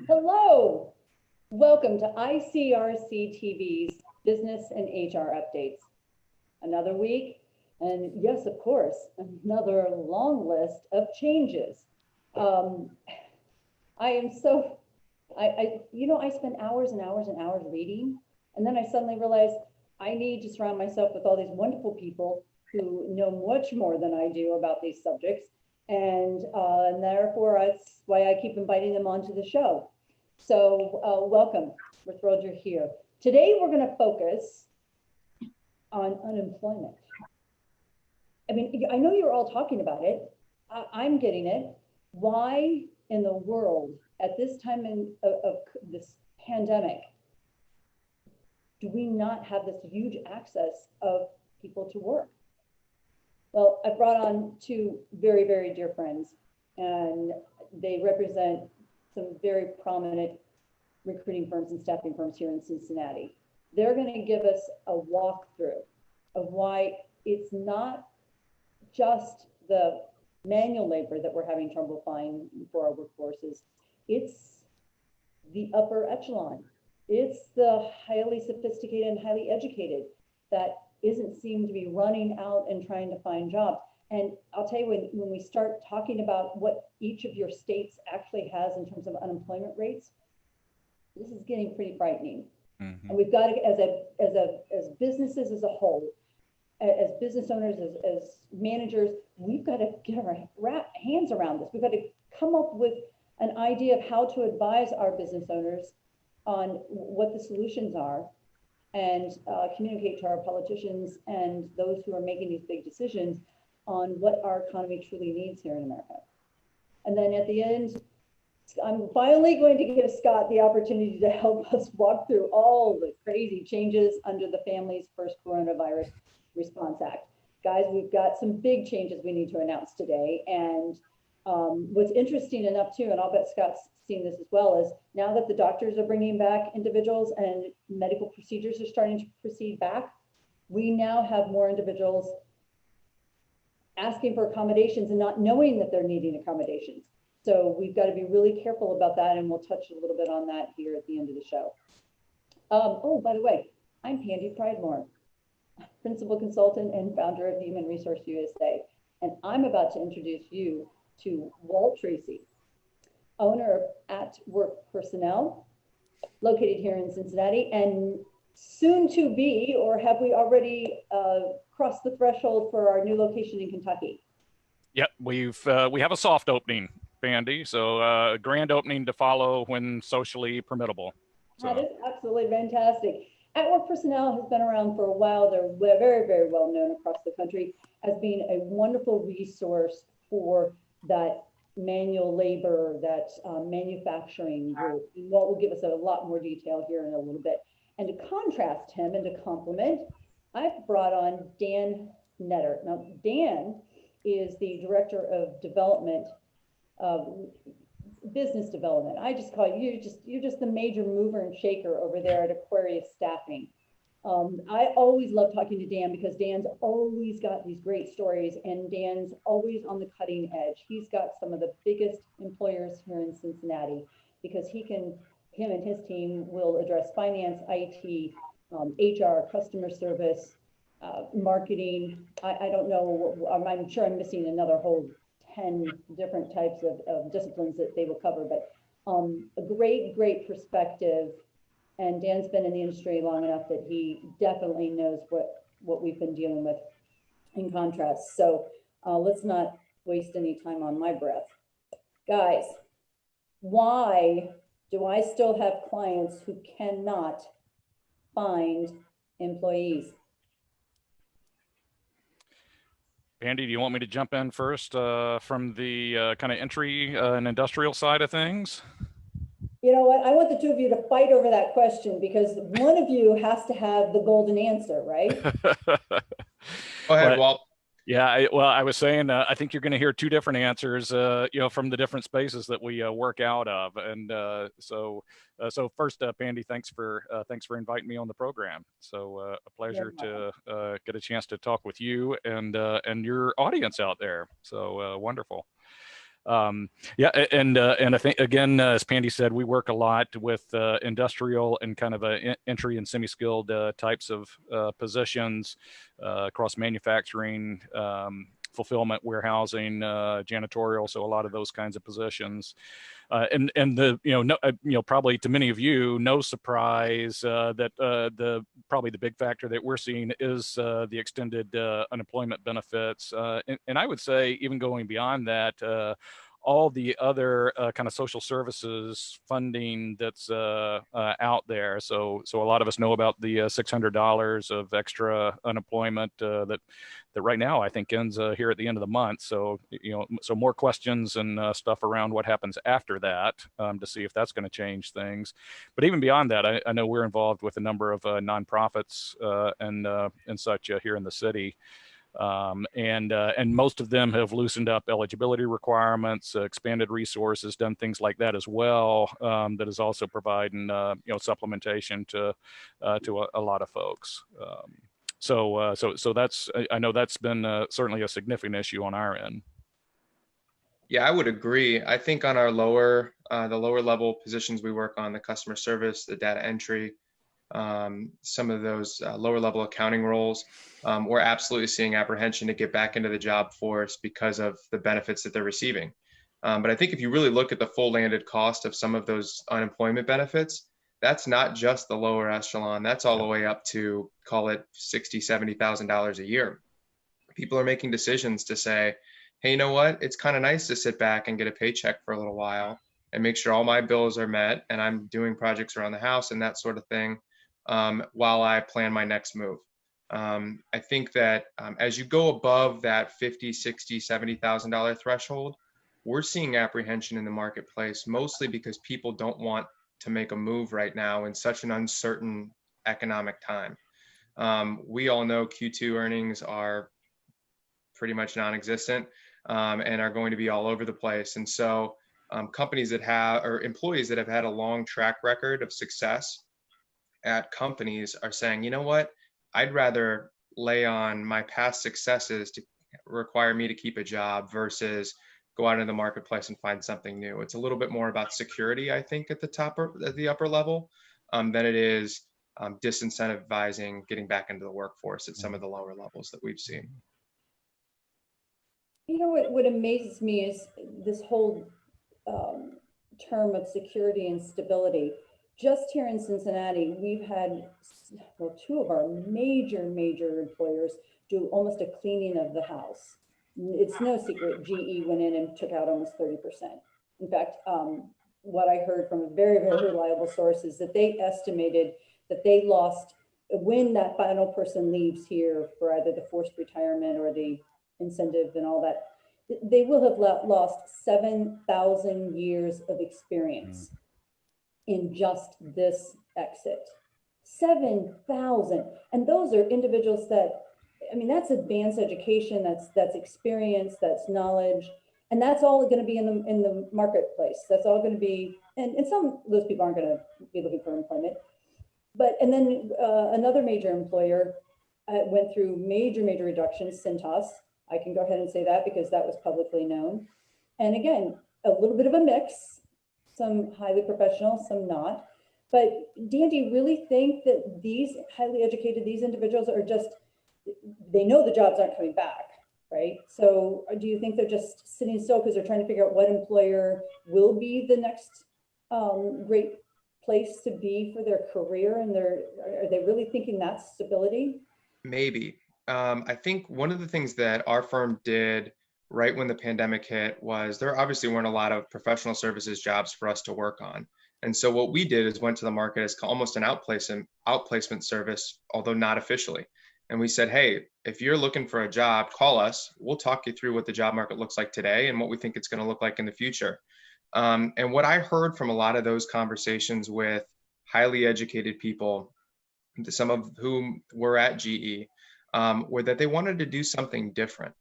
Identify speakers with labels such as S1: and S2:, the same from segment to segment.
S1: Hello, welcome to ICRC-TV's Business and HR Updates. Another week, and yes, of course, another long list of changes. I spend hours and hours and hours reading, and then I suddenly realized I need to surround myself with all these wonderful people who know much more than I do about these subjects. And therefore, that's why I keep inviting them onto the show. So welcome, we're thrilled you're here. Today, we're gonna focus on unemployment. I mean, I know you're all talking about it. I'm getting it. Why in the world at this time of this pandemic do we not have this huge access of people to work? Well, I brought on two very, very dear friends, and they represent some very prominent recruiting firms and staffing firms here in Cincinnati. They're going to give us a walkthrough of why it's not just the manual labor that we're having trouble finding for our workforces. It's the upper echelon. It's the highly sophisticated and highly educated that isn't seem to be running out and trying to find jobs. And I'll tell you, when we start talking about what each of your states actually has in terms of unemployment rates, this is getting pretty frightening. Mm-hmm. And we've got to, as businesses as a whole, as business owners, as managers, we've got to get our hands around this. We've got to come up with an idea of how to advise our business owners on what the solutions are, and communicate to our politicians and those who are making these big decisions on what our economy truly needs here in America. And then at the end, I'm finally going to give Scott the opportunity to help us walk through all the crazy changes under the Families First Coronavirus Response Act. Guys, we've got some big changes we need to announce today. And what's interesting enough too, and I'll bet Scott's seen this as well, is now that the doctors are bringing back individuals and medical procedures are starting to proceed back, we now have more individuals asking for accommodations and not knowing that they're needing accommodations. So we've got to be really careful about that, and we'll touch a little bit on that here at the end of the show. Oh, by the way, I'm Pandy Pridemore, Principal Consultant and founder of Human Resource USA, and I'm about to introduce you to Walt Tracy, owner of At Work Personnel, located here in Cincinnati, and soon to be, or have we already crossed the threshold for our new location in Kentucky?
S2: Yep, we have a soft opening, Bandy, so a grand opening to follow when socially permittable. So.
S1: That is absolutely fantastic. At Work Personnel has been around for a while. They're very, very well known across the country as being a wonderful resource for that manual labor, that manufacturing group. Walt will give us a lot more detail here in a little bit. And to contrast him and to complement, I've brought on Dan Netter. Now, Dan is the Director of Development, Business Development. I just call you, you're just the major mover and shaker over there at Aquarius Staffing. I always love talking to Dan because Dan's always got these great stories, and Dan's always on the cutting edge. He's got some of the biggest employers here in Cincinnati because him and his team will address finance, IT, HR, customer service, marketing. I don't know, I'm sure I'm missing another whole 10 different types of disciplines that they will cover, but a great perspective. And Dan's been in the industry long enough that he definitely knows what we've been dealing with in contrast. So let's not waste any time on my breath. Guys, why do I still have clients who cannot find employees?
S2: Andy, do you want me to jump in first from the kind of entry and industrial side of things?
S1: You know what? I want the two of you to fight over that question because one of you has to have the golden answer, right?
S3: Go ahead, Walt.
S2: Yeah, I was saying, I think you're going to hear two different answers, from the different spaces that we work out of. And so first up, Andy, thanks for inviting me on the program. So a pleasure to get a chance to talk with you and your audience out there. So wonderful. And I think, again, as Pandy said, we work a lot with industrial and kind of entry and semi-skilled types of positions across manufacturing, fulfillment, warehousing, janitorial. So a lot of those kinds of positions. And probably to many of you, no surprise that probably the big factor that we're seeing is the extended unemployment benefits. And I would say even going beyond that, all the other kind of social services funding that's out there. So a lot of us know about the $600 of extra unemployment that right now I think ends here at the end of the month. So so more questions and stuff around what happens after that to see if that's going to change things. But even beyond that, I know we're involved with a number of nonprofits and such here in the city. And most of them have loosened up eligibility requirements, expanded resources, done things like that as well. That is also providing supplementation to a lot of folks. So that's, I know that's been certainly a significant issue on our end.
S3: Yeah, I would agree. I think on our the lower level positions we work on, the customer service, the data entry, some of those lower level accounting roles, we're absolutely seeing apprehension to get back into the job force because of the benefits that they're receiving. But I think if you really look at the full landed cost of some of those unemployment benefits, that's not just the lower echelon. That's all the way up to, call it $60,000, $70,000 a year. People are making decisions to say, hey, you know what? It's kind of nice to sit back and get a paycheck for a little while and make sure all my bills are met and I'm doing projects around the house and that sort of thing while I plan my next move. I think that as you go above that $50,000, $60,000, $70,000 threshold, we're seeing apprehension in the marketplace, mostly because people don't want to make a move right now in such an uncertain economic time. We all know Q2 earnings are pretty much non-existent and are going to be all over the place. And so companies that have, or employees that have had a long track record of success at companies are saying, you know what, I'd rather lay on my past successes to require me to keep a job versus go out into the marketplace and find something new. It's a little bit more about security, I think, at the upper level than it is disincentivizing getting back into the workforce at some of the lower levels that we've seen.
S1: You know what amazes me is this whole term of security and stability. Just here in Cincinnati, we've had, well, two of our major employers do almost a cleaning of the house. It's no secret, GE went in and took out almost 30%. In fact, what I heard from a very reliable source is that they estimated that they lost, when that final person leaves here for either the forced retirement or the incentive and all that, they will have lost 7,000 years of experience in just this exit. 7,000. And those are individuals that, I mean, that's advanced education, that's experience, that's knowledge, and that's all going to be in the marketplace. That's all going to be, and some of those people aren't going to be looking for employment. But, and then another major employer went through major reductions, Cintas. I can go ahead and say that because that was publicly known. And again, a little bit of a mix, some highly professional, some not. But Dan, do you really think that these highly educated, these individuals are just, they know the jobs aren't coming back, right? So do you think they're just sitting still because they're trying to figure out what employer will be the next great place to be for their career? And are they really thinking that's stability?
S3: Maybe. I think one of the things that our firm did right when the pandemic hit was there obviously weren't a lot of professional services jobs for us to work on. And so what we did is went to the market as almost an outplacement service, although not officially. And we said, hey, if you're looking for a job, call us. We'll talk you through what the job market looks like today and what we think it's going to look like in the future. And what I heard from a lot of those conversations with highly educated people, some of whom were at GE, were that they wanted to do something different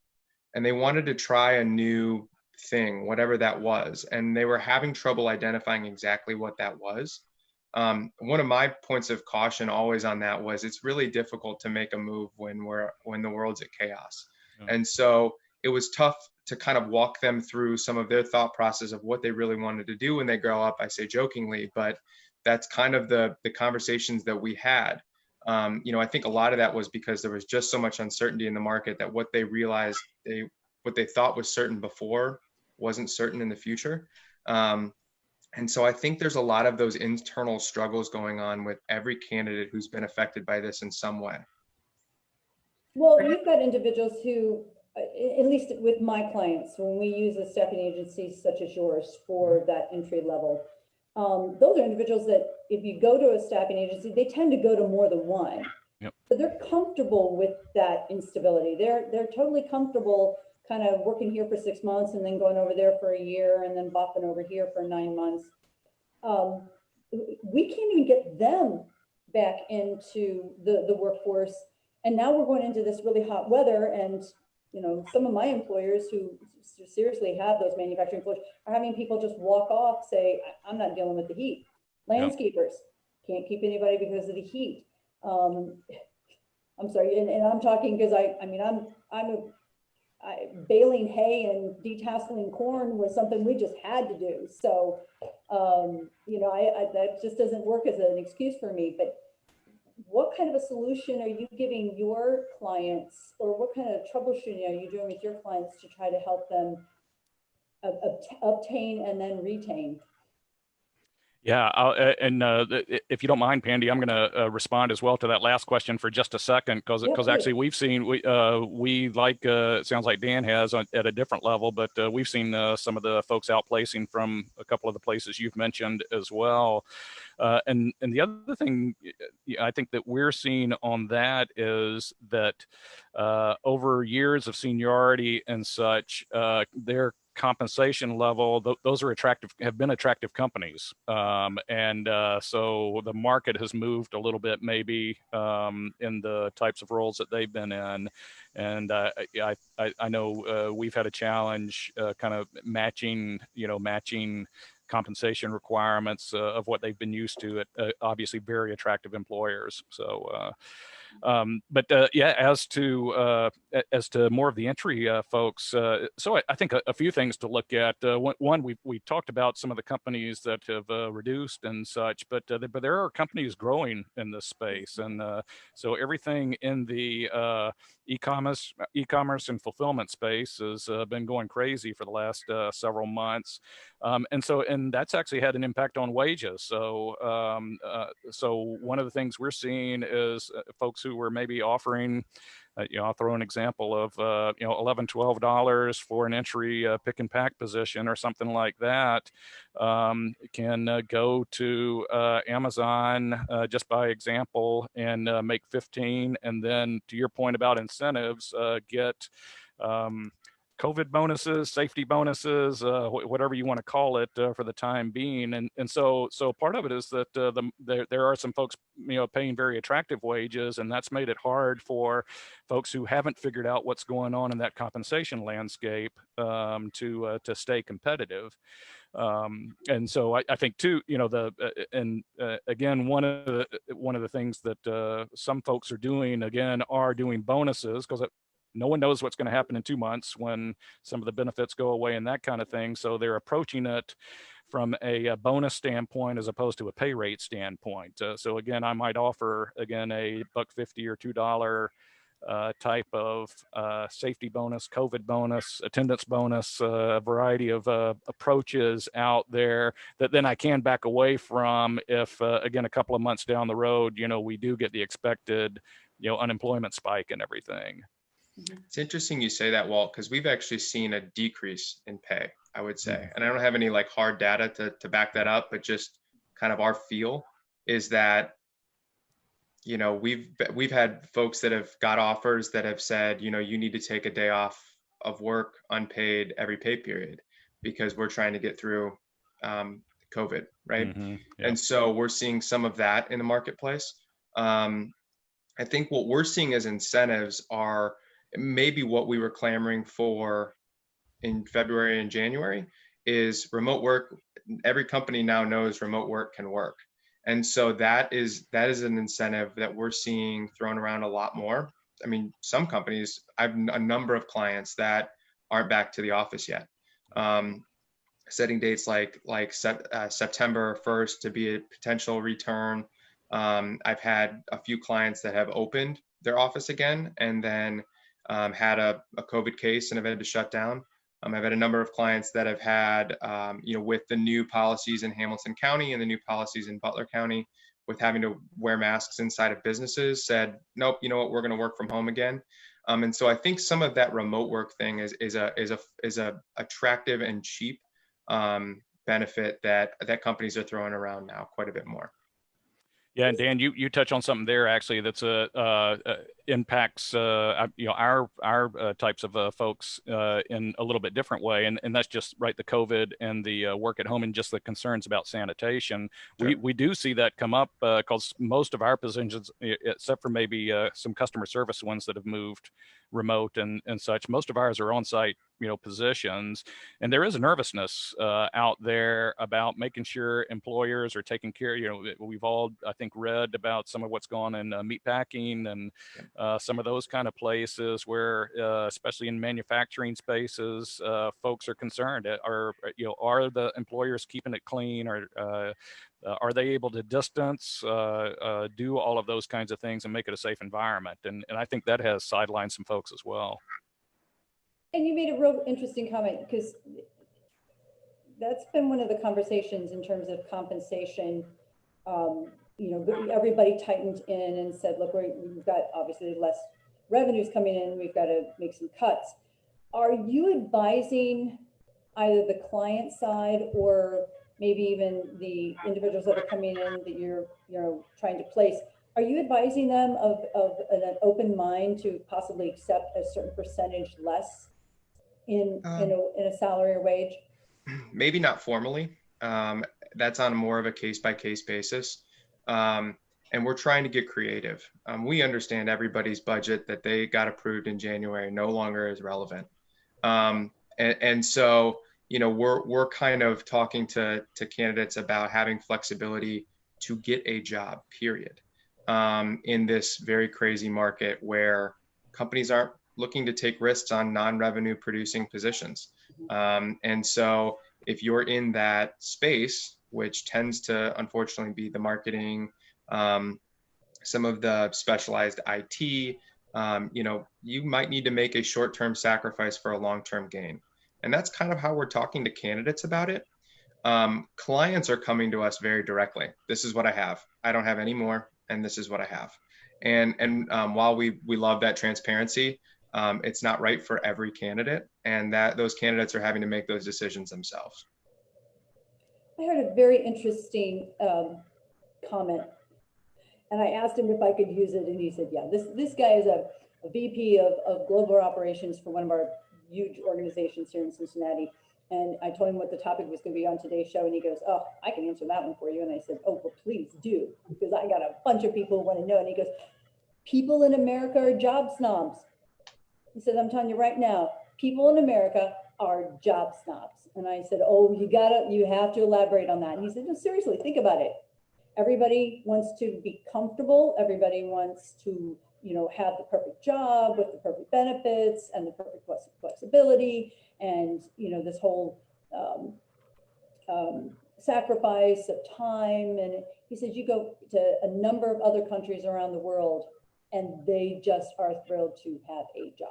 S3: and they wanted to try a new thing, whatever that was. And they were having trouble identifying exactly what that was. One of my points of caution always on that was it's really difficult to make a move when the world's at chaos. Yeah. And so it was tough to kind of walk them through some of their thought process of what they really wanted to do when they grow up. I say jokingly, but that's kind of the conversations that we had. I think a lot of that was because there was just so much uncertainty in the market that what they realized what they thought was certain before wasn't certain in the future. And so I think there's a lot of those internal struggles going on with every candidate who's been affected by this in some way.
S1: Well, you've got individuals who, at least with my clients, when we use a staffing agency such as yours for that entry level, those are individuals that if you go to a staffing agency, they tend to go to more than one.
S2: Yep.
S1: So they're comfortable with that instability. They're totally comfortable kind of working here for 6 months and then going over there for a year and then bopping over here for 9 months. We can't even get them back into the workforce. And now we're going into this really hot weather, and some of my employers who seriously have those manufacturing employees are having people just walk off, say, I'm not dealing with the heat. Landscapers can't keep anybody because of the heat. I'm sorry, and I'm talking because baling hay and detasseling corn was something we just had to do. So, that just doesn't work as an excuse for me. But what kind of a solution are you giving your clients, or what kind of troubleshooting are you doing with your clients to try to help them obtain and then retain?
S2: Yeah, if you don't mind, Pandy, I'm going to respond as well to that last question for just a second, because actually we've seen we like it sounds like Dan has at a different level, but we've seen some of the folks outplacing from a couple of the places you've mentioned as well. And the other thing I think that we're seeing on that is that over years of seniority and such, their compensation level, those are have been attractive companies. So the market has moved a little bit maybe in the types of roles that they've been in. And I know we've had a challenge kind of matching compensation requirements of what they've been used to at obviously very attractive employers. So as to more of the entry folks, so I think a few things to look at. One, we talked about some of the companies that have reduced and such, but there are companies growing in this space, and so everything in the e-commerce and fulfillment space has been going crazy for the last several months, and that's actually had an impact on wages. So one of the things we're seeing is folks who were maybe offering, I'll throw an example of $11, $12 for an entry pick and pack position or something like that, can go to Amazon just by example and make 15, and then to your point about incentives, get COVID bonuses, safety bonuses, whatever you want to call it, for the time being, and so part of it is that there are some folks paying very attractive wages, and that's made it hard for folks who haven't figured out what's going on in that compensation landscape to stay competitive. And so I think too, again, one of the things that some folks are doing bonuses, because no one knows what's going to happen in 2 months when some of the benefits go away and that kind of thing. So they're approaching it from a bonus standpoint as opposed to a pay rate standpoint. So again, I might offer a $1.50 or $2 type of safety bonus, COVID bonus, attendance bonus, a variety of approaches out there that then I can back away from if, again, a couple of months down the road, we do get the expected, unemployment spike and everything.
S3: It's interesting you say that, Walt, because we've actually seen a decrease in pay, I would say. And I don't have any hard data to back that up, but just kind of our feel is that, we've had folks that have got offers that have said, you need to take a day off of work unpaid every pay period because we're trying to get through COVID, right?
S2: Mm-hmm. Yep.
S3: And so we're seeing some of that in the marketplace. I think what we're seeing as incentives are maybe what we were clamoring for in February and January is remote work. Every company now knows remote work can work. And so that is an incentive that we're seeing thrown around a lot more. I mean, some companies, I have a number of clients that aren't back to the office yet. Setting dates like September 1st to be a potential return. I've had a few clients that have opened their office again and then had a COVID case and have had to shut down. I've had a number of clients that have had, with the new policies in Hamilton County and the new policies in Butler County, with having to wear masks inside of businesses, said, nope, you know what, we're going to work from home again. And so I think some of that remote work thing is a attractive and cheap benefit that companies are throwing around now quite a bit more.
S2: Yeah, and Dan, you touch on something there actually that's impacts our types of folks in a little bit different way, and that's just right, the COVID and the work at home and just the concerns about sanitation. Sure. We do see that come up because most of our positions, except for maybe some customer service ones that have moved remote and such, most of ours are on-site positions, and there is a nervousness out there about making sure employers are taking care. We've all, I think, read about some of what's gone in meatpacking and some of those kind of places where, especially in manufacturing spaces, folks are concerned. Are the employers keeping it clean, or are they able to distance, do all of those kinds of things and make it a safe environment? And I think that has sidelined some folks as well.
S1: And you made a real interesting comment, because that's been one of the conversations in terms of compensation. Everybody tightened in and said, look, we've got obviously less revenues coming in, we've got to make some cuts. Are you advising either the client side or maybe even the individuals that are coming in that you're trying to place? Are you advising them of an open mind to possibly accept a certain percentage less in a salary or wage?
S3: Maybe not formally. That's on more of a case-by-case basis. And we're trying to get creative. We understand everybody's budget that they got approved in January no longer is relevant. And so, we're kind of talking to candidates about having flexibility to get a job, period, in this very crazy market where companies aren't looking to take risks on non-revenue producing positions. And so if you're in that space, which tends to unfortunately be the marketing, some of the specialized IT, you might need to make a short-term sacrifice for a long-term gain. And that's kind of how we're talking to candidates about it. Clients are coming to us very directly. This is what I have. I don't have any more, and this is what I have. And while we love that transparency, it's not right for every candidate, and that those candidates are having to make those decisions themselves.
S1: I heard a very interesting comment, and I asked him if I could use it, and he said, yeah. This guy is a VP of global operations for one of our huge organizations here in Cincinnati. And I told him what the topic was going to be on today's show, and he goes, oh, I can answer that one for you. And I said, oh, well, please do, because I got a bunch of people who want to know. And he goes, people in America are job snobs. He said, I'm telling you right now, people in America are job snobs. And I said, oh, you have to elaborate on that. And he said, no, seriously, think about it. Everybody wants to be comfortable. Everybody wants to, have the perfect job with the perfect benefits and the perfect flexibility. And, this whole sacrifice of time. And he says, you go to a number of other countries around the world, and they just are thrilled to have a job.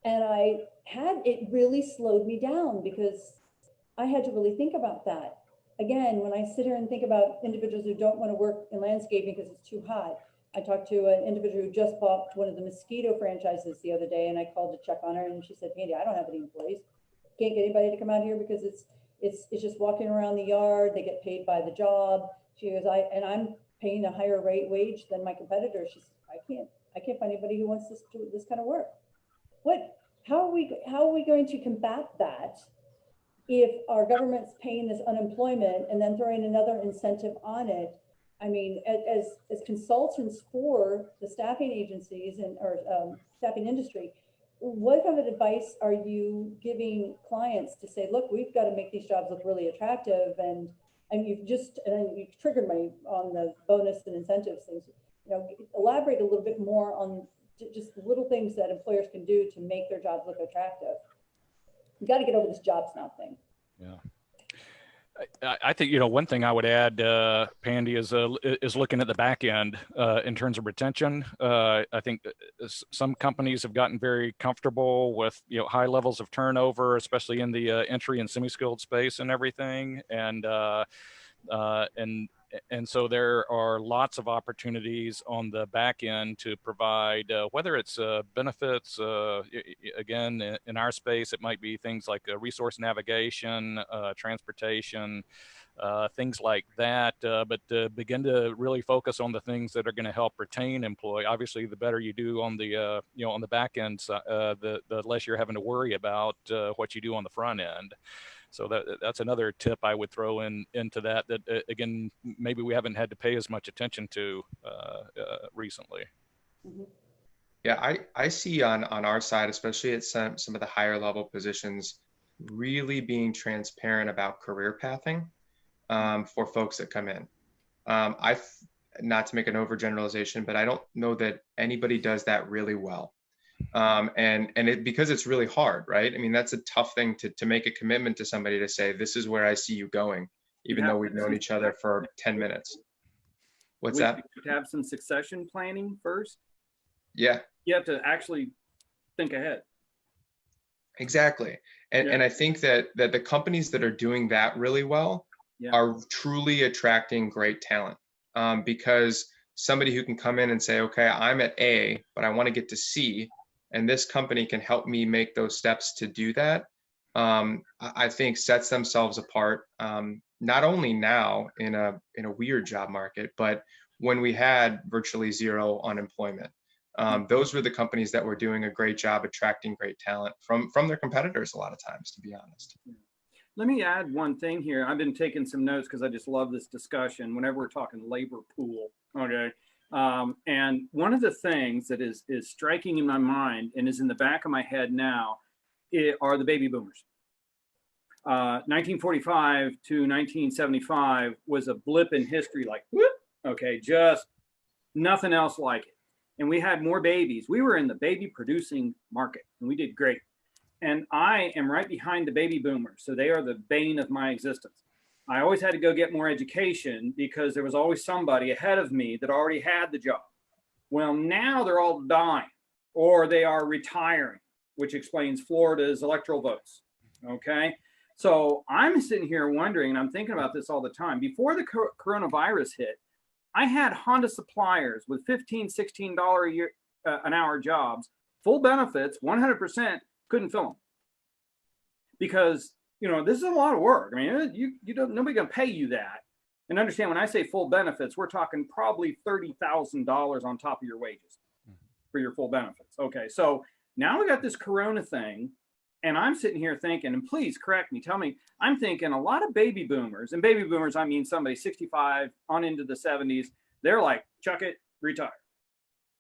S1: And it really slowed me down, because I had to really think about that. Again, when I sit here and think about individuals who don't want to work in landscaping because it's too hot. I talked to an individual who just bought one of the mosquito franchises the other day, and I called to check on her, and she said, Andy, I don't have any employees. Can't get anybody to come out here because it's just walking around the yard. They get paid by the job. She goes, I'm paying a higher wage than my competitors. She said, I can't find anybody who wants this kind of work. How are we going to combat that if our government's paying this unemployment and then throwing another incentive on it? I mean, as consultants for the staffing agencies or staffing industry, what kind of advice are you giving clients to say, look, we've got to make these jobs look really attractive? And you've triggered me on the bonus and incentives things. Elaborate a little bit more on just little things that employers can do to make their jobs look attractive. You got to get over this jobs now thing.
S2: Yeah. I think, one thing I would add, Pandy, is looking at the back end in terms of retention. I think some companies have gotten very comfortable with, high levels of turnover, especially in the entry and semi-skilled space and everything. And so there are lots of opportunities on the back end to provide, whether it's benefits, again, in our space, it might be things like resource navigation, transportation, things like that, but begin to really focus on the things that are going to help retain employee. Obviously, the better you do on the, on the back end, the less you're having to worry about what you do on the front end. So that's another tip I would throw into that again, maybe we haven't had to pay as much attention to recently.
S1: Mm-hmm.
S3: Yeah, I see on our side, especially at some of the higher level positions, really being transparent about career pathing for folks that come in. Not to make an overgeneralization, but I don't know that anybody does that really well. Because it's really hard, right? I mean, that's a tough thing to make a commitment to somebody to say, this is where I see you going, even though we've known each other for 10 minutes. What's that?
S4: To have some succession planning first.
S3: Yeah.
S4: You have to actually think ahead.
S3: Exactly. And I think that the companies that are doing that really well are truly attracting great talent, because somebody who can come in and say, okay, I'm at A, but I want to get to C, and this company can help me make those steps to do that, I think sets themselves apart, not only now in a weird job market, but when we had virtually zero unemployment. Those were the companies that were doing a great job attracting great talent from their competitors a lot of times, to be honest.
S4: Let me add one thing here. I've been taking some notes because I just love this discussion whenever we're talking labor pool, okay? And one of the things that is striking in my mind and is in the back of my head now are the baby boomers. 1945 to 1975 was a blip in history, like, whoop, okay, just nothing else like it. And we had more babies. We were in the baby producing market and we did great. And I am right behind the baby boomers. So they are the bane of my existence. I always had to go get more education because there was always somebody ahead of me that already had the job. Well, now they're all dying or they are retiring, which explains Florida's electoral votes. Okay. So I'm sitting here wondering, and I'm thinking about this all the time. Before the coronavirus hit, I had Honda suppliers with $15, $16 a year, an hour jobs, full benefits, 100%, couldn't fill them because, this is a lot of work. I mean, you don't, nobody gonna pay you that. And understand, when I say full benefits, we're talking probably $30,000 on top of your wages for your full benefits. Okay, so now we got this Corona thing, and I'm sitting here thinking, and please correct me, tell me, I'm thinking a lot of baby boomers, and baby boomers, I mean somebody 65 on into the 70s, they're like, chuck it, retire.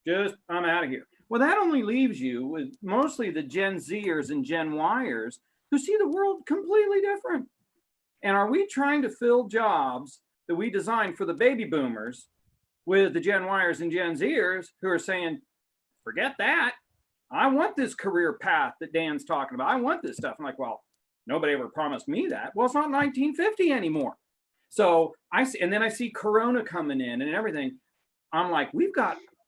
S4: I'm out of here. Well, that only leaves you with mostly the Gen Zers and Gen Yers who see the world completely different. And are we trying to fill jobs that we designed for the baby boomers with the Gen Yers and Gen Zers who are saying, forget that. I want this career path that Dan's talking about. I want this stuff. I'm like, well, nobody ever promised me that. Well, it's not 1950 anymore. So I see, and then I see Corona coming in and everything. I'm like,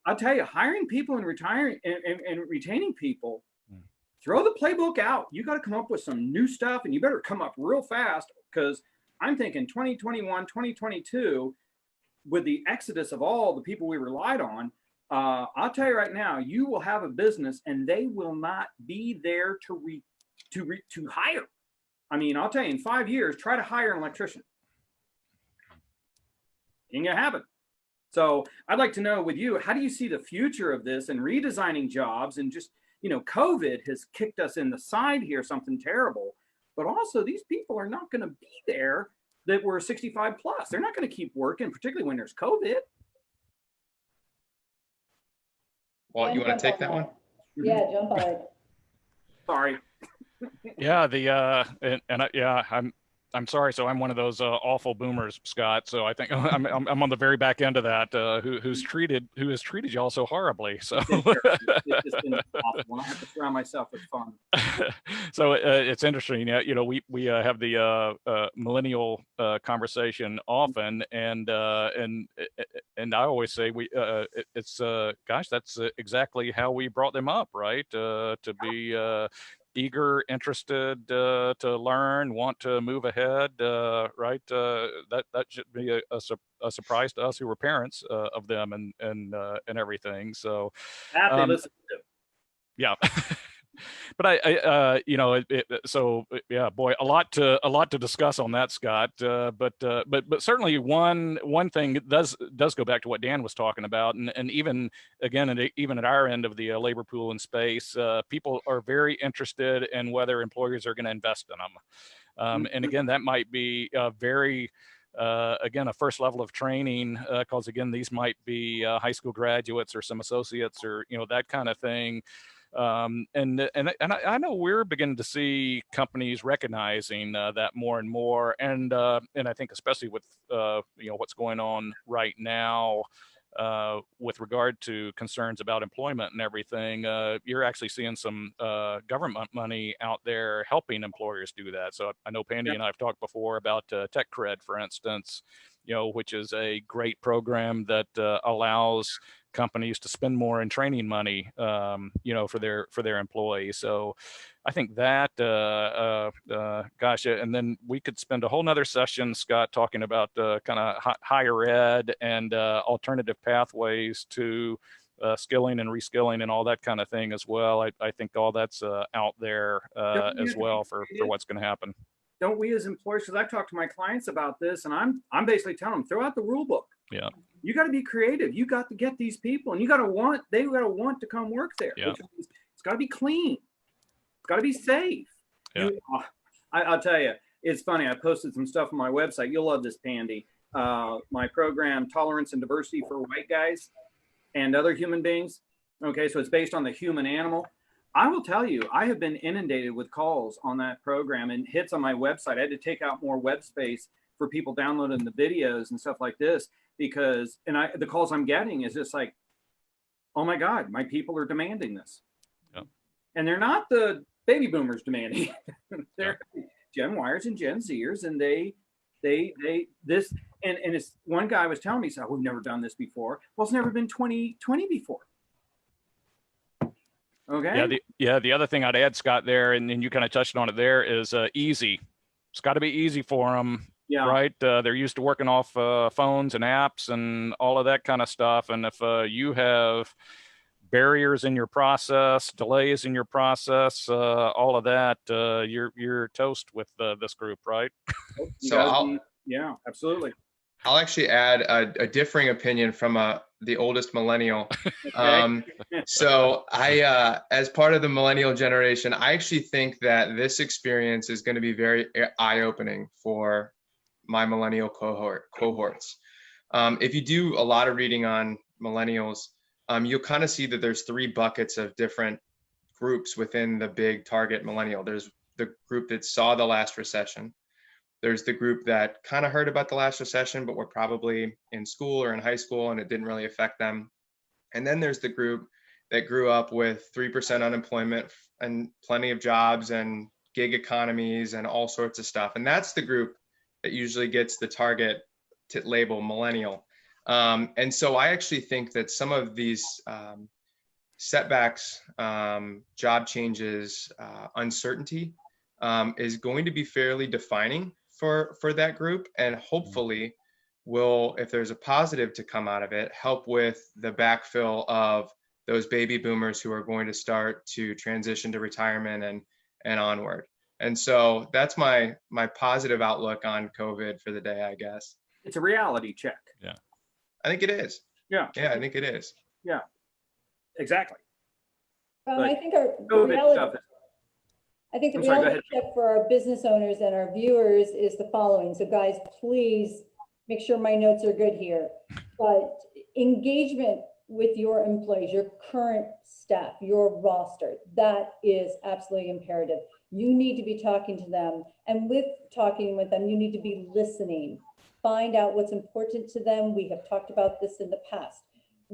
S4: I'll tell you, hiring people and retiring and retaining people, throw the playbook out. You got to come up with some new stuff, and you better come up real fast, because I'm thinking 2021, 2022, with the exodus of all the people we relied on, I'll tell you right now, you will have a business and they will not be there to hire. I mean, I'll tell you, in 5 years, try to hire an electrician. Ain't gonna happen. So I'd like to know with you, how do you see the future of this and redesigning jobs? And just, COVID has kicked us in the side here, something terrible, but also these people are not going to be there that were 65 plus. They're not going to keep working, particularly when there's COVID.
S3: Well, you want to take that one?
S1: Yeah, jump on it.
S4: Sorry.
S2: Yeah, I'm sorry. So I'm one of those awful boomers, Scott. So I think I'm on the very back end of that. Who has treated y'all so horribly. So
S4: It's just been awful. I have to surround myself with fun.
S2: so it's interesting. We have the millennial conversation often, and I always say it's gosh, that's exactly how we brought them up, right? To be eager, interested to learn, want to move ahead, right? That should be a surprise to us who were parents of them and everything. So
S4: That they listen to.
S2: yeah. But yeah, boy, a lot to discuss on that, Scott. But certainly one thing does go back to what Dan was talking about, and even again, even at our end of the labor pool and space, people are very interested in whether employers are going to invest in them. And again, that might be very again, a first level of training, because again, these might be high school graduates or some associates or that kind of thing. And I know we're beginning to see companies recognizing that more and more, and I think especially with what's going on right now with regard to concerns about employment and everything, you're actually seeing some government money out there helping employers do that. So I know Pandy and I have talked before about Tech Cred, for instance, which is a great program that allows companies to spend more in training money, for their employees. So I think that, gosh, and then we could spend a whole nother session, Scott, talking about kind of higher ed and alternative pathways to skilling and reskilling and all that kind of thing as well. I think all that's out there as well for what's going to happen.
S4: Don't we as employers, because I've talked to my clients about this, and I'm basically telling them, throw out the rule book.
S2: Yeah.
S4: You got to be creative. You got to get these people, and they got to want to come work there.
S2: Yeah.
S4: It's got to be clean. It's got to be safe.
S2: Yeah.
S4: I'll tell you, it's funny. I posted some stuff on my website. You'll love this, Pandy. My program, Tolerance and Diversity for White Guys and Other Human Beings. Okay, so it's based on the human animal. I will tell you, I have been inundated with calls on that program and hits on my website. I had to take out more web space for people downloading the videos and stuff like this because, the calls I'm getting is just like, oh my God, my people are demanding this.
S2: Yeah.
S4: And they're not the baby boomers demanding. They're Gen Yers and Gen Zers, and they this, and it's one guy was telling me, so we've never done this before. Well, it's never been 2020 before. Okay.
S2: The other thing I'd add, Scott, there, and then you kind of touched on it there, is easy. It's got to be easy for them. Yeah. Right. They're used to working off phones and apps and all of that kind of stuff. And if you have barriers in your process, delays in your process, all of that, you're toast with this group, right?
S3: Yeah,
S4: absolutely.
S3: I'll actually add a differing opinion from the oldest millennial. So I, as part of the millennial generation, I actually think that this experience is going to be very eye-opening for my millennial cohorts. If you do a lot of reading on millennials, you'll kind of see that there's three buckets of different groups within the big target millennial. There's the group that saw the last recession. There's the group that kind of heard about the last recession, but were probably in school or in high school and it didn't really affect them. And then there's the group that grew up with 3% unemployment and plenty of jobs and gig economies and all sorts of stuff. And that's the group that usually gets the target label millennial. And so I actually think that some of these setbacks, job changes, uncertainty is going to be fairly defining for that group, and hopefully will, if there's a positive to come out of it, help with the backfill of those baby boomers who are going to start to transition to retirement and onward. And so that's my positive outlook on COVID for the day, I guess.
S4: It's a reality check.
S2: Yeah,
S3: I think it is.
S4: Yeah,
S3: I think it is.
S4: Yeah, exactly.
S1: I think the reality check for our business owners and our viewers is the following. So guys, please make sure my notes are good here. But engagement with your employees, your current staff, your roster, that is absolutely imperative. You need to be talking to them. And with talking with them, you need to be listening. Find out what's important to them. We have talked about this in the past.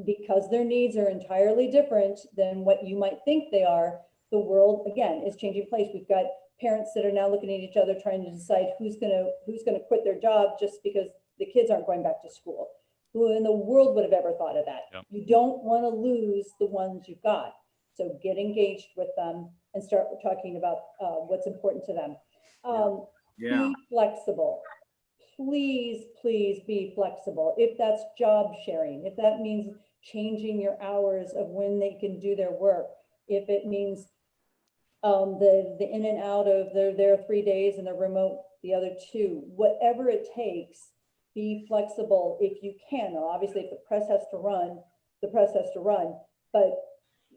S1: Because their needs are entirely different than what you might think they are, the world, again, is changing place. We've got parents that are now looking at each other trying to decide who's gonna quit their job just because the kids aren't going back to school. Who in the world would have ever thought of that?
S2: Yep.
S1: You don't want to lose the ones you've got. So get engaged with them and start talking about what's important to them.
S4: Yeah.
S1: Be flexible. Please, please be flexible. If that's job sharing, if that means changing your hours of when they can do their work, if it means the in and out of their 3 days and the remote the other 2, whatever it takes, be flexible if you can. Now, obviously, if the press has to run, the press has to run. But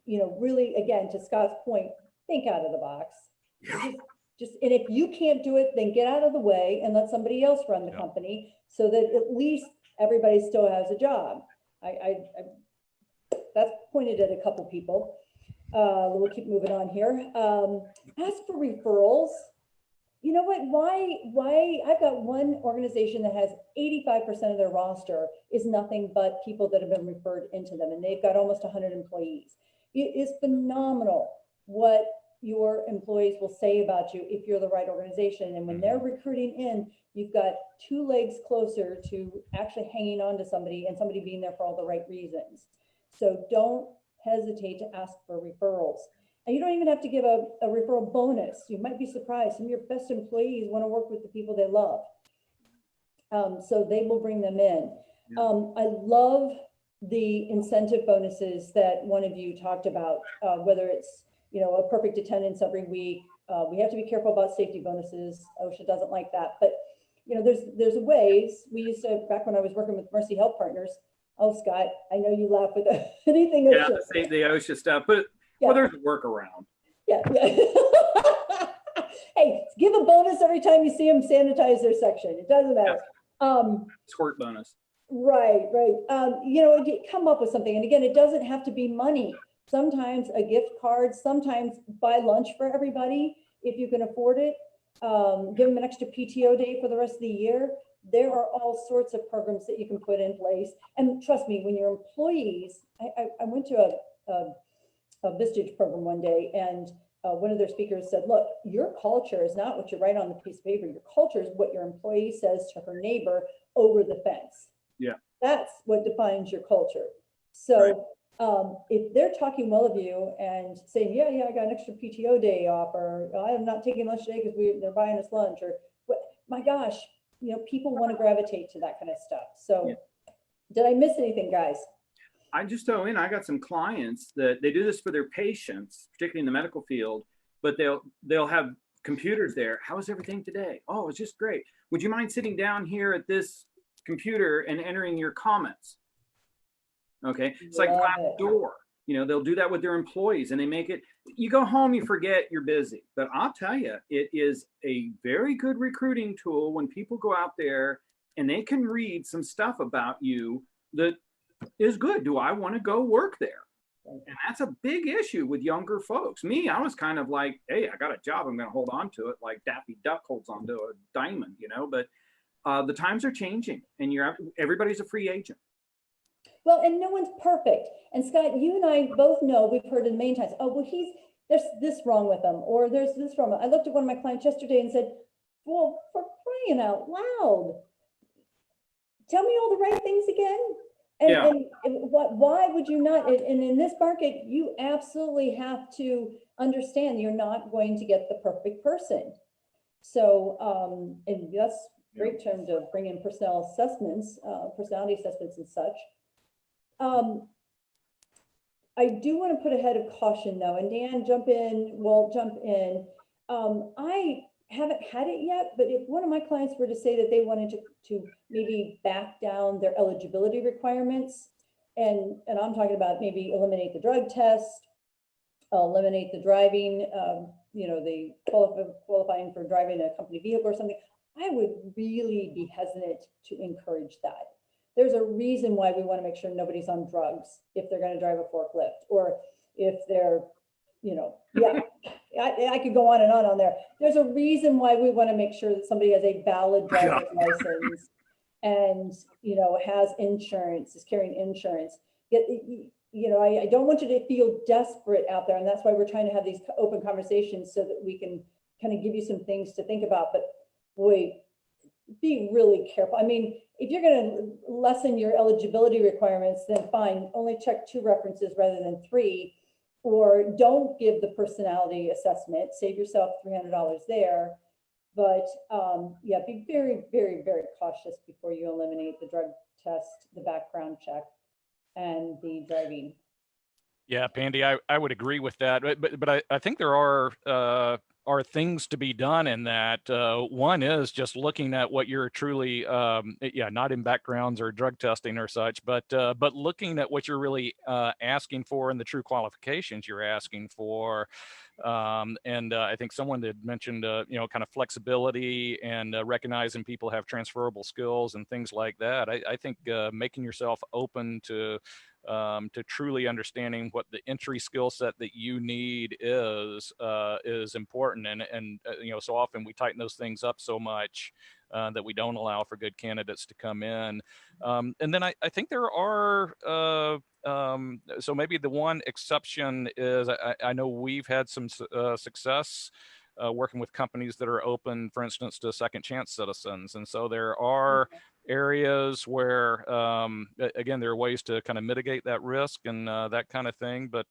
S1: really, again, to Scott's point, think out of the box.
S4: Yeah.
S1: And if you can't do it, then get out of the way and let somebody else run the company so that at least everybody still has a job. I that's pointed at a couple people. We'll keep moving on here. As for referrals, you know what? Why? I've got one organization that has 85% of their roster is nothing but people that have been referred into them, and they've got almost 100 employees. It is phenomenal what your employees will say about you if you're the right organization. And when they're recruiting in, you've got 2 legs closer to actually hanging on to somebody and somebody being there for all the right reasons. So don't hesitate to ask for referrals. And you don't even have to give a referral bonus. You might be surprised. Some of your best employees want to work with the people they love. So they will bring them in.
S4: Yeah.
S1: I love the incentive bonuses that one of you talked about, whether it's a perfect attendance every week. We have to be careful about safety bonuses. OSHA doesn't like that, but there's ways. We used to, back when I was working with Mercy Health Partners. Oh, Scott, I know you laugh with anything.
S4: Yeah, the OSHA stuff, but well, there's a workaround.
S1: Yeah. Hey, give a bonus every time you see them sanitize their section. It doesn't matter.
S4: Squirt bonus.
S1: Right. Come up with something. And again, it doesn't have to be money. Sometimes a gift card, sometimes buy lunch for everybody if you can afford it. Give them an extra PTO day for the rest of the year. There are all sorts of programs that you can put in place. And trust me, when your employees, I went to a Vistage program one day, and one of their speakers said, look, your culture is not what you write on the piece of paper. Your culture is what your employee says to her neighbor over the fence.
S4: Yeah.
S1: That's what defines your culture. So if they're talking well of you and saying, yeah, I got an extra PTO day off, or I am not taking lunch today because they're buying us lunch, or what, my gosh, people want to gravitate to that kind of stuff. So did I miss anything, guys?
S4: I just throw in, I got some clients that they do this for their patients, particularly in the medical field, but they'll have computers there. How is everything today? Oh, it's just great. Would you mind sitting down here at this computer and entering your comments? Okay. It's like Glassdoor. They'll do that with their employees, and they make it, you go home, you forget you're busy. But I'll tell you, it is a very good recruiting tool when people go out there and they can read some stuff about you that is good. Do I want to go work there? And that's a big issue with younger folks. Me, I was kind of like, hey, I got a job, I'm going to hold on to it like Daffy Duck holds onto a diamond, but the times are changing, and everybody's a free agent.
S1: Well, and no one's perfect. And Scott, you and I both know, we've heard it many times, oh, well, there's this wrong with them, or there's this wrong. I looked at one of my clients yesterday and said, well, for crying out loud, tell me all the right things again. And why would you not? And in this market, you absolutely have to understand you're not going to get the perfect person. So, and that's a great term to bring in personnel assessments, personality assessments and such. I do want to put a head of caution though, and Dan, jump in. I haven't had it yet, but if one of my clients were to say that they wanted to maybe back down their eligibility requirements, and I'm talking about maybe eliminate the drug test, eliminate the driving, the qualifying for driving a company vehicle or something, I would really be hesitant to encourage that. There's a reason why we want to make sure nobody's on drugs if they're going to drive a forklift, or if they're yeah, I could go on and on there. There's a reason why we want to make sure that somebody has a valid driver's license and, has insurance, is carrying insurance. I don't want you to feel desperate out there. And that's why we're trying to have these open conversations so that we can kind of give you some things to think about. But boy, be really careful. I mean, if you're going to lessen your eligibility requirements, then fine, only check 2 references rather than 3, or don't give the personality assessment, save yourself $300 there. But yeah, be very, very, very cautious before you eliminate the drug test, the background check, and the driving.
S2: Yeah, Pandy, I would agree with that, but I think there are things to be done in that. One is just looking at what you're truly, not in backgrounds or drug testing or such, but looking at what you're really asking for and the true qualifications you're asking for. And I think someone had mentioned, kind of flexibility and recognizing people have transferable skills and things like that. I think making yourself open to truly understanding what the entry skill set that you need is important. And so often we tighten those things up so much that we don't allow for good candidates to come in. And then I think there are, so maybe the one exception is I know we've had some success working with companies that are open, for instance, to second chance citizens. And so there are areas where, again, there are ways to kind of mitigate that risk and that kind of thing. But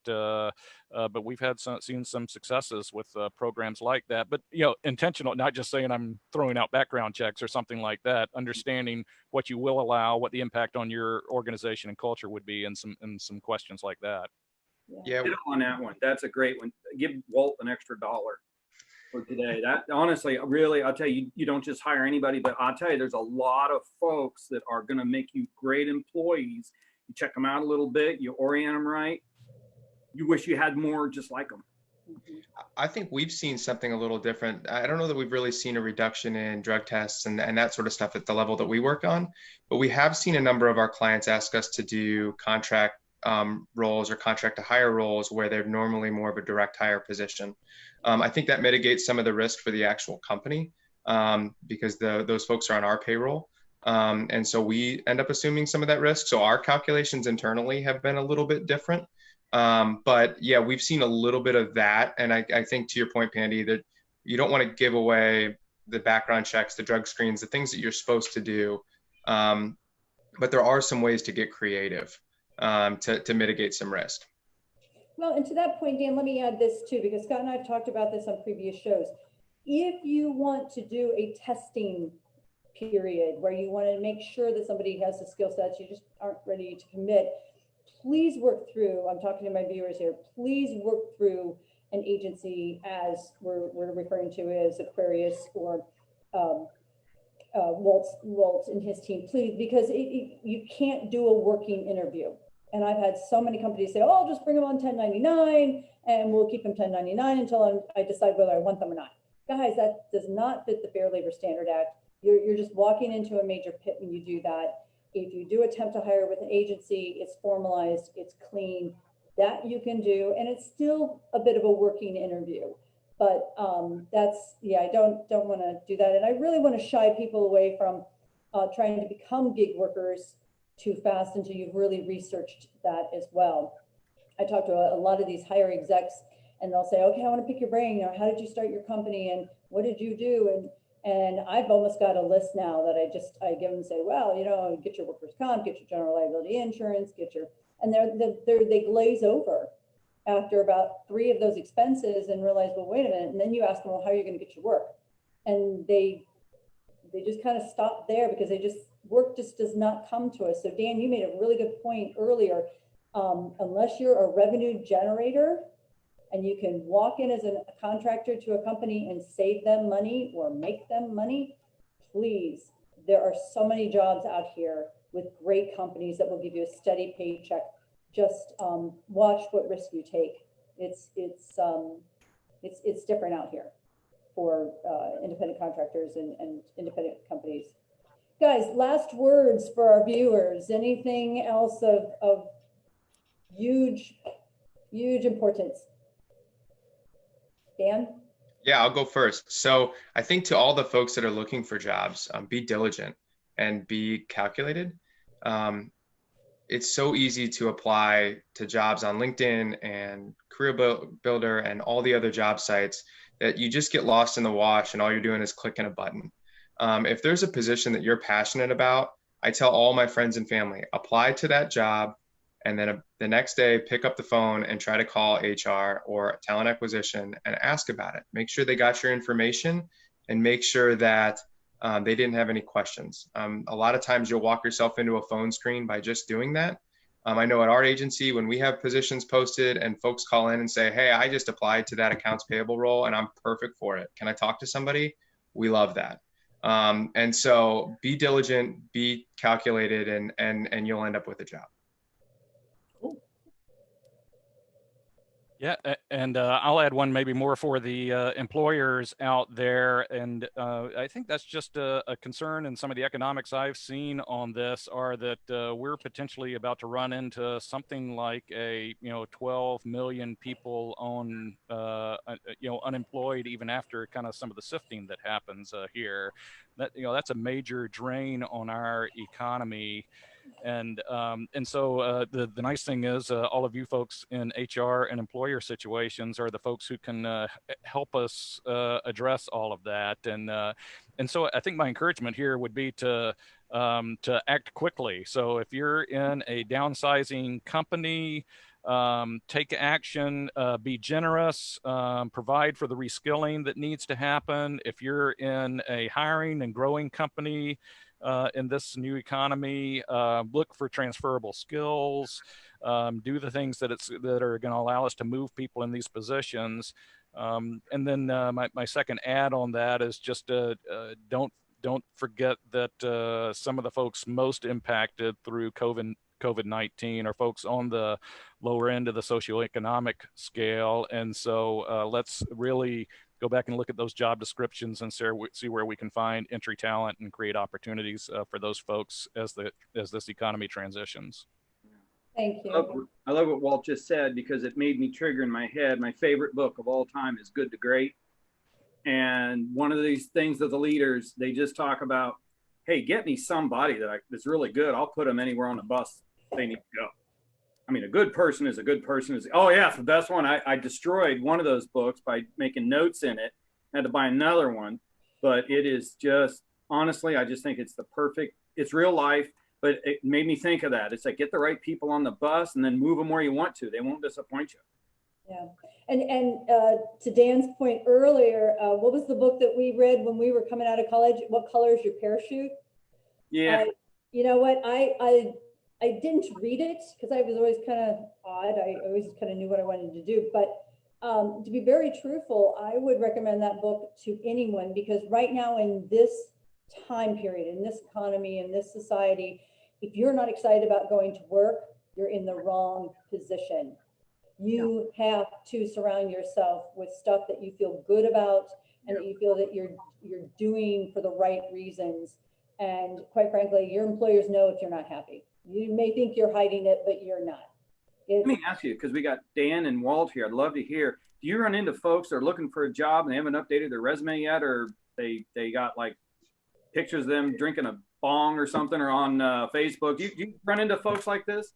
S2: we've had seen some successes with programs like that. But, intentional, not just saying I'm throwing out background checks or something like that, understanding what you will allow, what the impact on your organization and culture would be, and some questions like that.
S3: Yeah.
S4: Hit on that one. That's a great one. Give Walt an extra $1 for today. That honestly, really, I'll tell you, you don't just hire anybody, but I'll tell you, there's a lot of folks that are going to make you great employees. You check them out a little bit, you orient them right. You wish you had more just like them.
S3: I think we've seen something a little different. I don't know that we've really seen a reduction in drug tests and that sort of stuff at the level that we work on, but we have seen a number of our clients ask us to do contract roles or contract to hire roles where they're normally more of a direct hire position. I think that mitigates some of the risk for the actual company because those folks are on our payroll. And so we end up assuming some of that risk. So our calculations internally have been a little bit different. But yeah, we've seen a little bit of that. And I think to your point, Pandy, that you don't want to give away the background checks, the drug screens, the things that you're supposed to do. But there are some ways to get creative to mitigate some risk.
S1: Well, and to that point, Dan, let me add this too, because Scott and I have talked about this on previous shows. If you want to do a testing period where you want to make sure that somebody has the skill sets, you just aren't ready to commit, please work through, I'm talking to my viewers here, please work through an agency as we're referring to as Aquarius or Walt and his team, please, because you can't do a working interview. And I've had so many companies say, oh, I'll just bring them on 1099 and we'll keep them 1099 until I decide whether I want them or not. Guys, that does not fit the Fair Labor Standard Act. You're just walking into a major pit when you do that. If you do attempt to hire with an agency, it's formalized, it's clean, that you can do, and it's still a bit of a working interview. But I don't want to do that. And I really want to shy people away from trying to become gig workers too fast until you've really researched that as well. I talk to a lot of these higher execs and they'll say, okay, I want to pick your brain. How did you start your company and what did you do? And I've almost got a list now that I give them and say, well, get your workers' comp, get your general liability insurance, and they glaze over after about 3 of those expenses and realize, well, wait a minute. And then you ask them, well, how are you going to get your work? And they just kind of stop there because work just does not come to us. So Dan, you made a really good point earlier. Unless you're a revenue generator and you can walk in as a contractor to a company and save them money or make them money, please, there are so many jobs out here with great companies that will give you a steady paycheck. Just watch what risk you take. It's different out here for independent contractors and independent companies. Guys, last words for our viewers. Anything else of huge importance? Dan?
S3: Yeah, I'll go first. So I think to all the folks that are looking for jobs, be diligent and be calculated. Um, it's so easy to apply to jobs on LinkedIn and Builder and all the other job sites that you just get lost in the wash and all you're doing is clicking a button. If there's a position that you're passionate about, I tell all my friends and family, apply to that job, and then the next day pick up the phone and try to call HR or talent acquisition and ask about it. Make sure they got your information and make sure that they didn't have any questions. A lot of times you'll walk yourself into a phone screen by just doing that. I know at our agency, when we have positions posted and folks call in and say, hey, I just applied to that accounts payable role and I'm perfect for it. Can I talk to somebody? We love that. And so be diligent, be calculated, and you'll end up with a job.
S2: Yeah, and I'll add one maybe more for the employers out there. And I think that's just a concern, and some of the economics I've seen on this are that we're potentially about to run into something like 12 million people on, unemployed even after kind of some of the sifting that happens here. That's a major drain on our economy. And so the nice thing is all of you folks in HR and employer situations are the folks who can help us address all of that. And so I think my encouragement here would be to act quickly. So if you're in a downsizing company, take action, be generous, provide for the reskilling that needs to happen. If you're in a hiring and growing company, in this new economy, look for transferable skills, do the things that are going to allow us to move people in these positions. And then my second add on that is just don't forget that some of the folks most impacted through COVID-19 are folks on the lower end of the socioeconomic scale. And so let's really go back and look at those job descriptions and see where we can find entry talent and create opportunities for those folks as this economy transitions.
S1: Thank you.
S4: I love what Walt just said, because it made me trigger in my head. My favorite book of all time is Good to Great. And one of these things of the leaders, they just talk about, hey, get me somebody that's really good. I'll put them anywhere on the bus they need to go. I mean, a good person is a good person. Oh yeah, it's the best one. I destroyed one of those books by making notes in it. I had to buy another one, but it is just, honestly, I just think it's it's real life, but it made me think of that. It's like, get the right people on the bus and then move them where you want to. They won't disappoint you.
S1: Yeah. And to Dan's point earlier, what was the book that we read when we were coming out of college? What color is your parachute?
S4: Yeah.
S1: You know what? I didn't read it because I was always kind of odd. I always kind of knew what I wanted to do. But to be very truthful, I would recommend that book to anyone, because right now in this time period, in this economy, in this society, if you're not excited about going to work, you're in the wrong position. You have to surround yourself with stuff that you feel good about and that you feel that you're doing for the right reasons. And quite frankly, your employers know if you're not happy. You may think you're hiding it, but you're not.
S4: Let me ask you, because we got Dan and Walt here. I'd love to hear, do you run into folks that are looking for a job and they haven't updated their resume yet, or they got like pictures of them drinking a bong or something, or on Facebook? You run into folks like this?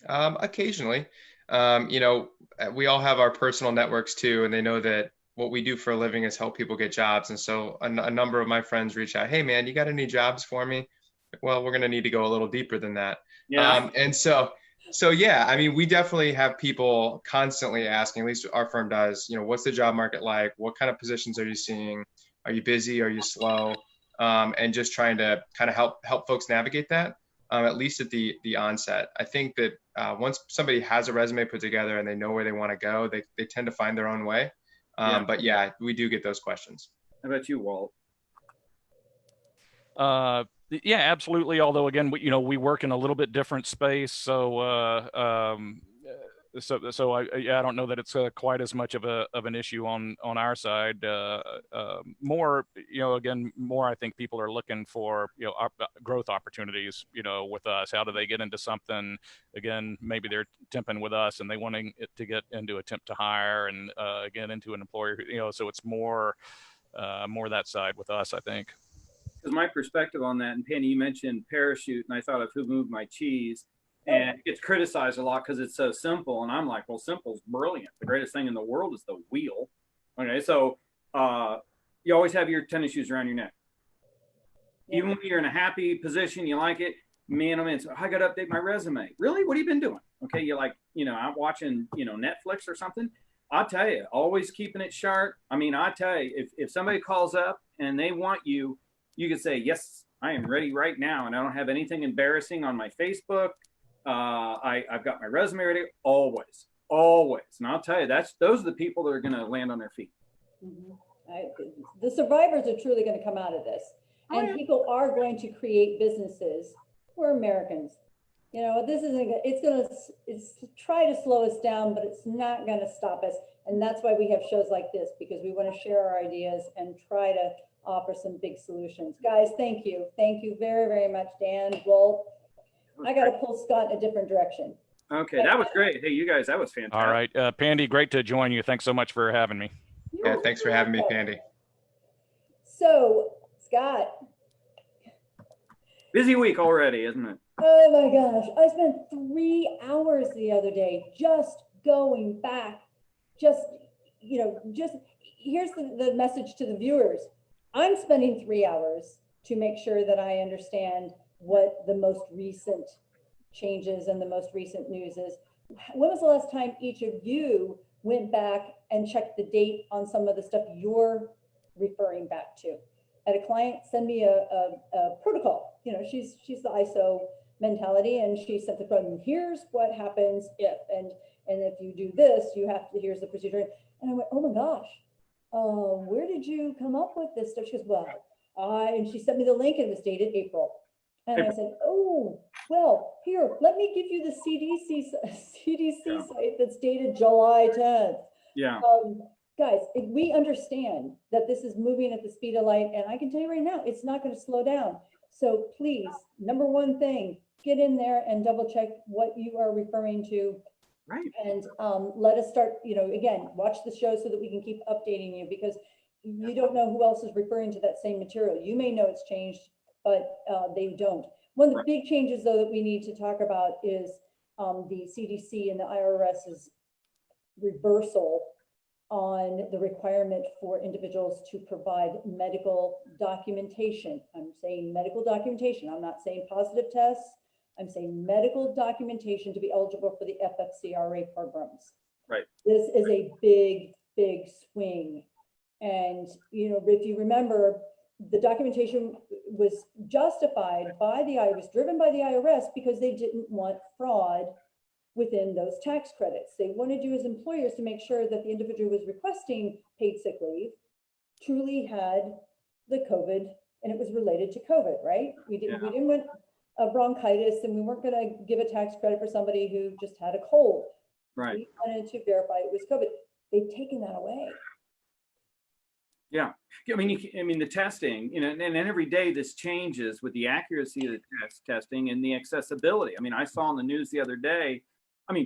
S3: Occasionally. We all have our personal networks too, and they know that what we do for a living is help people get jobs. And so a number of my friends reach out, hey man, you got any jobs for me? Well, we're going to need to go a little deeper than that.
S4: Yeah.
S3: And so yeah, I mean, we definitely have people constantly asking, at least our firm does, what's the job market like? What kind of positions are you seeing? Are you busy? Are you slow? And just trying to kind of help folks navigate that, at least at the onset. I think that once somebody has a resume put together and they know where they want to go, they tend to find their own way. But yeah, we do get those questions.
S4: How about you, Walt?
S2: Yeah, absolutely. Although again, we work in a little bit different space. So so I don't know that it's quite as much of an issue on our side. More, again, more I think people are looking for growth opportunities. With us, how do they get into something? Again, maybe they're temping with us and they wanting it to get into a temp to hire and again into an employer. So it's more that side with us, I think.
S4: Because my perspective on that, and Penny, you mentioned parachute, and I thought of Who Moved My Cheese. And it gets criticized a lot because it's so simple. And I'm like, well, simple's brilliant. The greatest thing in the world is the wheel. Okay, so you always have your tennis shoes around your neck. Even when you're in a happy position, you like it. Man, so I got to update my resume. Really? What have you been doing? Okay, you're like, I'm watching, Netflix or something. I'll tell you, always keeping it sharp. I mean, I tell you, if somebody calls up and they want you, you can say, yes, I am ready right now. And I don't have anything embarrassing on my Facebook. I've got my resume ready, always. And I'll tell you, those are the people that are going to land on their feet.
S1: Mm-hmm. The survivors are truly going to come out of this, and people are going to create businesses. We're Americans. This isn't, it's going to try to slow us down, but it's not going to stop us. And that's why we have shows like this, because we want to share our ideas and try to offer some big solutions. Guys, thank you. Thank you very, very much, Dan, Walt. I got to pull Scott in a different direction.
S4: Okay, that was great. Hey, you guys, that was fantastic.
S2: All right, Pandy, great to join you. Thanks so much for having me.
S3: Yeah, thanks for having me, Pandy.
S1: So, Scott.
S4: Busy week already, isn't it?
S1: Oh my gosh, I spent 3 hours the other day just going back. Here's the message to the viewers. I'm spending 3 hours to make sure that I understand what the most recent changes and the most recent news is. When was the last time each of you went back and checked the date on some of the stuff you're referring back to? At a client, send me a protocol. She's the ISO mentality, and she sent the code, and here's what happens if, and if you do this, here's the procedure. And I went, oh my gosh, where did you come up with this stuff? She goes, well, and she sent me the link, and it was dated April. And I said, oh, well, here, let me give you the CDC site that's dated July 10th.
S4: Yeah.
S1: Guys, we understand that this is moving at the speed of light, and I can tell you right now, it's not going to slow down. So please, number one thing, get in there and double check what you are referring to.
S4: Right.
S1: And let us start, again, watch the show so that we can keep updating you, because you don't know who else is referring to that same material. You may know it's changed, but they don't. One of the big changes, though, that we need to talk about is the CDC and the IRS's reversal on the requirement for individuals to provide medical documentation. I'm saying medical documentation. I'm not saying positive tests. I'm saying medical documentation to be eligible for the FFCRA programs.
S4: Right.
S1: This is a big, big swing. And, if you remember, the documentation was justified by was driven by the IRS because they didn't want fraud within those tax credits. They wanted you as employers to make sure that the individual who was requesting paid sick leave truly had the COVID and it was related to COVID, right? We didn't want a bronchitis, and we weren't going to give a tax credit for somebody who just had a cold.
S4: Right.
S1: We wanted to verify it was COVID. They've taken that away.
S4: Yeah. I mean, the testing, and every day this changes with the accuracy of the testing and the accessibility. I mean, I saw on the news the other day,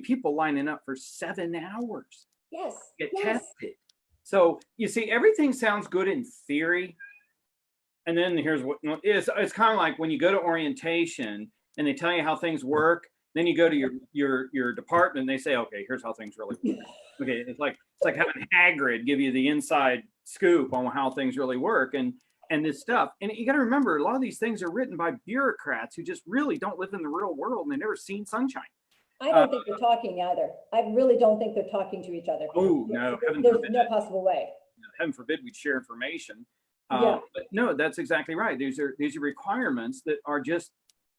S4: people lining up for 7 hours.
S1: Yes.
S4: Get tested. So you see, everything sounds good in theory. And then here's what it's kind of like when you go to orientation and they tell you how things work. Then you go to your department and they say, okay, here's how things really work. Okay, it's like having Hagrid give you the inside scoop on how things really work and this stuff. And you got to remember, a lot of these things are written by bureaucrats who just really don't live in the real world and they've never seen sunshine.
S1: I don't think they're talking either. I really don't think they're talking to each other.
S4: Oh no,
S1: there's no possible way.
S4: Heaven forbid we'd share information.
S1: Yeah.
S4: But no, that's exactly right. These are requirements that are just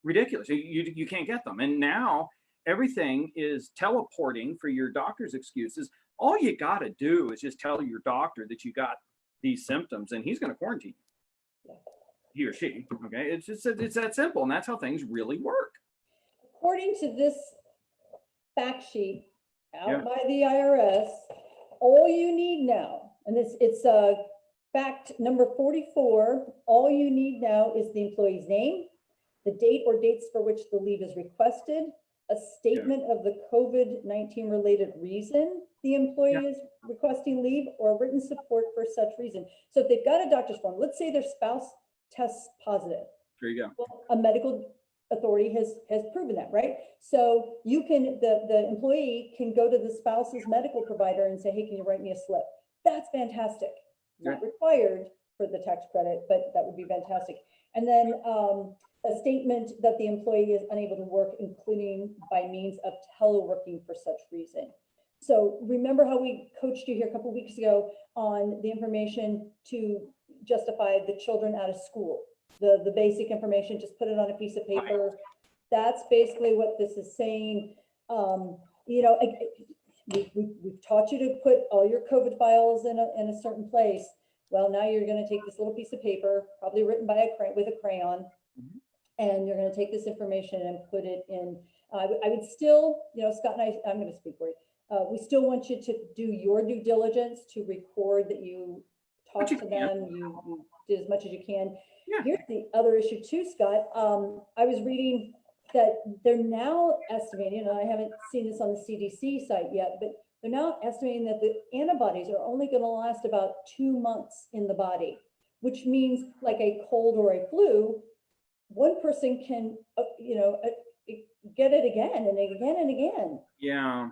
S4: ridiculous. You can't get them. And now everything is teleporting for your doctor's excuses. All you got to do is just tell your doctor that you got these symptoms and he's going to quarantine you. Yeah. He or she. Okay. It's that simple. And that's how things really work.
S1: According to this fact sheet, out by the IRS. All you need now, and it's fact number 44, all you need now is the employee's name, the date or dates for which the leave is requested, a statement of the COVID-19 related reason the employee is requesting leave, or written support for such reason. So if they've got a doctor's form, let's say their spouse tests positive.
S4: There you go.
S1: Well, a medical authority has proven that, right? So you can, the employee can go to the spouse's medical provider and say, hey, can you write me a slip? That's fantastic. Not required for the tax credit, but that would be fantastic. And then a statement that the employee is unable to work, including by means of teleworking for such reason. So remember how we coached you here a couple of weeks ago on the information to justify the children out of school, the basic information, just put it on a piece of paper. That's basically what this is saying. You know, we've taught you to put all your COVID files in a certain place. Well, now you're going to take this little piece of paper, probably written by with a crayon, and you're going to take this information and put it in. I would still, you know, Scott and I'm going to speak for you. We still want you to do your due diligence to record that you talked to them, you did as much as you can.
S4: Yeah.
S1: Here's the other issue too, Scott. I was reading that they're now estimating, and I haven't seen this on the CDC site yet, but they're now estimating that the antibodies are only going to last about 2 months in the body, which means like a cold or a flu, one person can, you know, get it again and again and again.
S4: Yeah.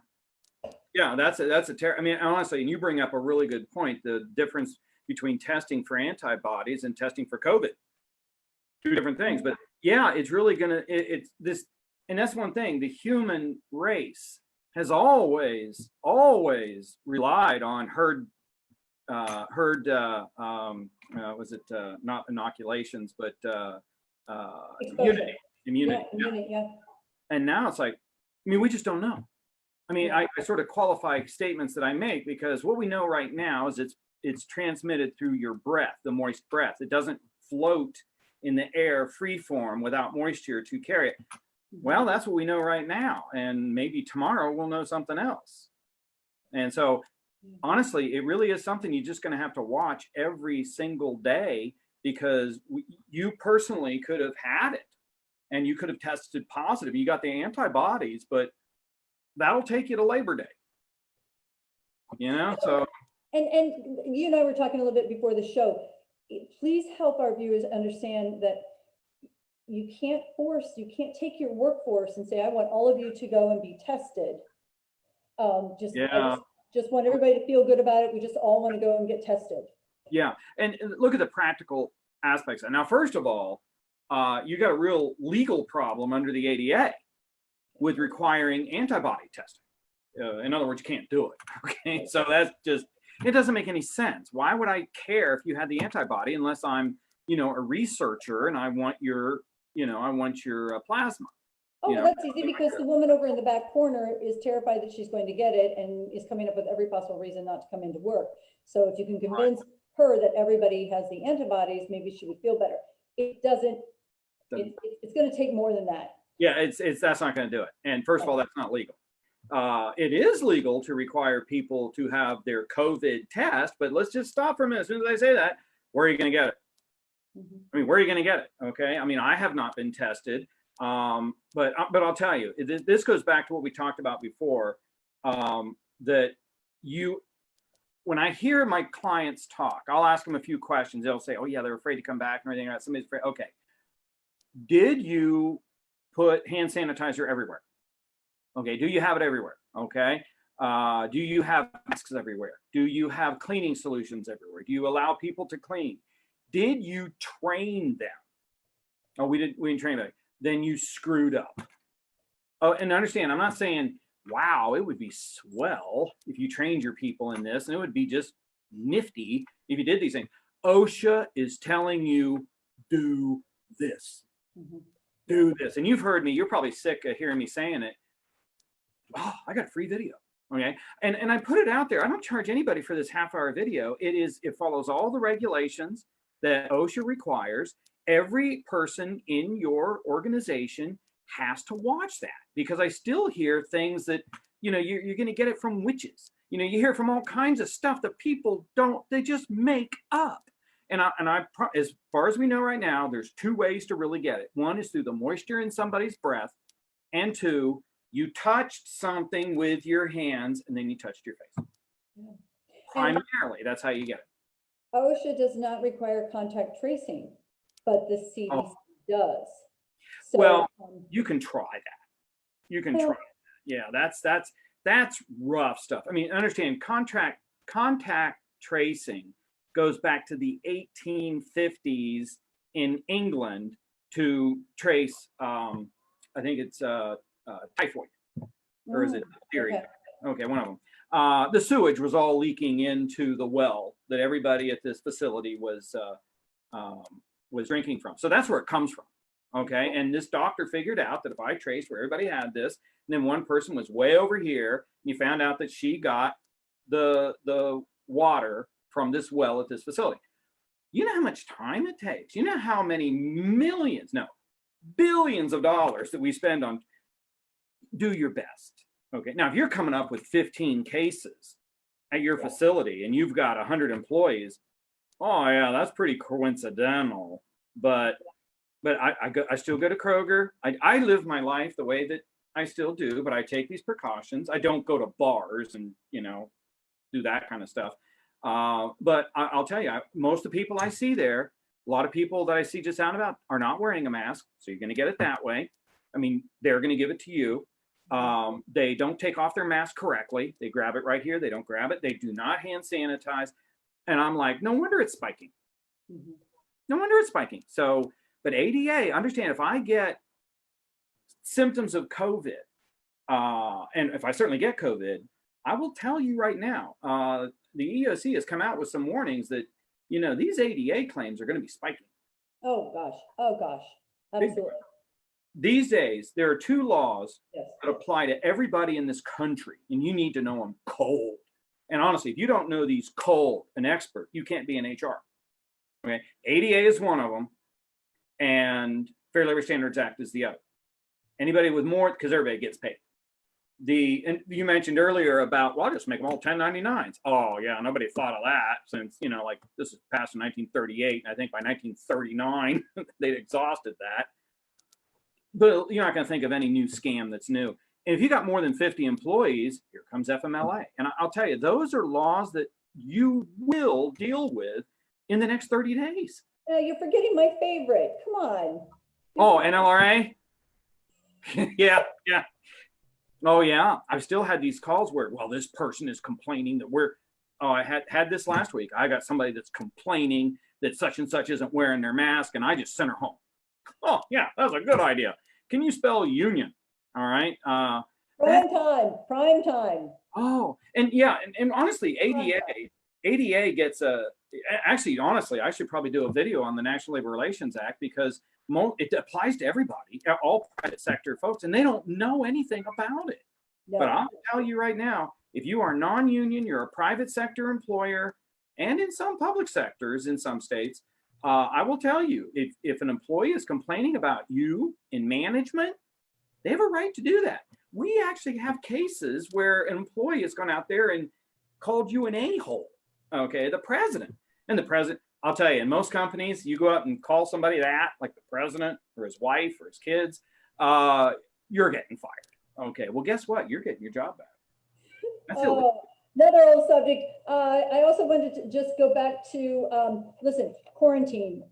S4: Yeah, that's I mean, honestly, and you bring up a really good point, the difference between testing for antibodies and testing for COVID. Two different things, but yeah, it's really it's this, and that's one thing, the human race has always relied on herd was it not inoculations, but immunity.
S1: Yeah.
S4: And now it's like, I mean, we just don't know. I mean, I sort of qualify statements that I make because what we know right now is it's transmitted through your breath, the moist breath. It doesn't float in the air free form without moisture to carry it. Well, that's what we know right now. And maybe tomorrow we'll know something else. And so honestly, it really is something you're just going to have to watch every single day, because you personally could have had it and you could have tested positive. You got the antibodies, but that'll take you to Labor Day, you know? So,
S1: and you and I were talking a little bit before the show. Please help our viewers understand that you can't take your workforce and say, I want all of you to go and be tested. I just want everybody to feel good about it. We just all want to go and get tested.
S4: Yeah, and look at the practical aspects. Now, first of all, you got a real legal problem under the ADA with requiring antibody testing. In other words, you can't do it. Okay, so that's just, it doesn't make any sense. Why would I care if you had the antibody unless I'm, you know, a researcher and I want your, you know, I want your plasma.
S1: Oh, well, that's easy, because the woman over in the back corner is terrified that she's going to get it and is coming up with every possible reason not to come into work. So if you can convince her that everybody has the antibodies, maybe she would feel better. It doesn't, it's going to take more than that.
S4: Yeah, that's not going to do it. And first of all, that's not legal. It is legal to require people to have their COVID test, but let's just stop for a minute. As soon as I say that, where are you going to get it? I mean, where are you going to get it? Okay. I mean, I have not been tested, but I'll tell you, this goes back to what we talked about before, that when I hear my clients talk, I'll ask them a few questions. They'll say, oh yeah, they're afraid to come back and everything else. Somebody's afraid. Okay. Did you put hand sanitizer everywhere? Okay. Do you have it everywhere? Okay. Do you have masks everywhere? Do you have cleaning solutions everywhere? Do you allow people to clean? Did you train them? Oh, we didn't train them. Then you screwed up. Oh, and understand, I'm not saying, wow, it would be swell if you trained your people in this, and it would be just nifty if you did these things. OSHA is telling you, do this. Do this. And you've heard me, you're probably sick of hearing me saying it. Oh, I got a free video. Okay. And I put it out there. I don't charge anybody for this half-hour video. It follows all the regulations that OSHA requires. Every person in your organization has to watch that, because I still hear things that you're going to get it from witches. You hear from all kinds of stuff that people they just make up. And as far as we know right now, there's 2 ways to really get it. One is through the moisture in somebody's breath, and 2, you touched something with your hands and then you touched your face.
S1: Yeah.
S4: Primarily, that's how you get it.
S1: OSHA does not require contact tracing, but the CDC does. So,
S4: Well, you can try that. You can
S1: Well-
S4: try that. Yeah, that's rough stuff. I mean, understand contact tracing goes back to the 1850s in England to trace, I think it's typhoid, or is it diphtheria? Okay, one of them. The sewage was all leaking into the well that everybody at this facility was drinking from. So that's where it comes from. Okay, and this doctor figured out that if I traced where everybody had this, and then one person was way over here, and you found out that she got the water from this well at this facility. You know how much time it takes? You know how many billions of dollars that we spend on? Do your best. Okay, now if you're coming up with 15 cases at your facility and you've got 100 employees, oh yeah, that's pretty coincidental. But I still go to Kroger. I live my life the way that I still do, but I take these precautions. I don't go to bars and do that kind of stuff. But I'll tell you, most of the people I see there, a lot of people that I see just out and about are not wearing a mask. So you're going to get it that way. I mean, they're going to give it to you. They don't take off their mask correctly. They grab it right here. They don't grab it. They do not hand sanitize. And I'm like, no wonder it's spiking.
S1: Mhm.
S4: No wonder it's spiking. So, but ADA, understand, if I get symptoms of COVID, and if I certainly get COVID, I will tell you right now, the EOC has come out with some warnings that, these ADA claims are going to be spiking.
S1: Oh gosh, absolutely.
S4: These days, there are 2 laws
S1: Yes.
S4: that apply to everybody in this country, and you need to know them cold. And honestly, if you don't know these cold, an expert, you can't be in HR. Okay, ADA is one of them, and Fair Labor Standards Act is the other. Anybody with more, because everybody gets paid. And you mentioned earlier about, well, I'll just make them all 1099s. Oh yeah, nobody thought of that since, like this was passed in 1938. And I think by 1939, they'd exhausted that. But you're not going to think of any new scam that's new. And if you got more than 50 employees, here comes FMLA. And I'll tell you, those are laws that you will deal with in the next 30 days.
S1: No, you're forgetting my favorite. Come on.
S4: Oh, NLRA? Yeah. Oh, yeah. I've still had these calls where, well, this person is complaining that I had this last week. I got somebody that's complaining that such and such isn't wearing their mask, and I just sent her home. Oh, yeah, that's a good idea. Can you spell union? All right.
S1: Prime time.
S4: Oh, and yeah, and honestly, ADA gets actually, honestly, I should probably do a video on the National Labor Relations Act, because it applies to everybody, all private sector folks, and they don't know anything about it.
S1: No.
S4: But I'll tell you right now, if you are non-union, you're a private sector employer, and in some public sectors in some states, I will tell you, if an employee is complaining about you in management, they have a right to do that. We actually have cases where an employee has gone out there and called you an a-hole, okay, the president. And the president, I'll tell you, in most companies, you go out and call somebody that, like the president or his wife or his kids, you're getting fired. Okay, well, guess what? You're getting your job back. That's illegal.
S1: Another old subject. I also wanted to just go back to, listen, quarantine.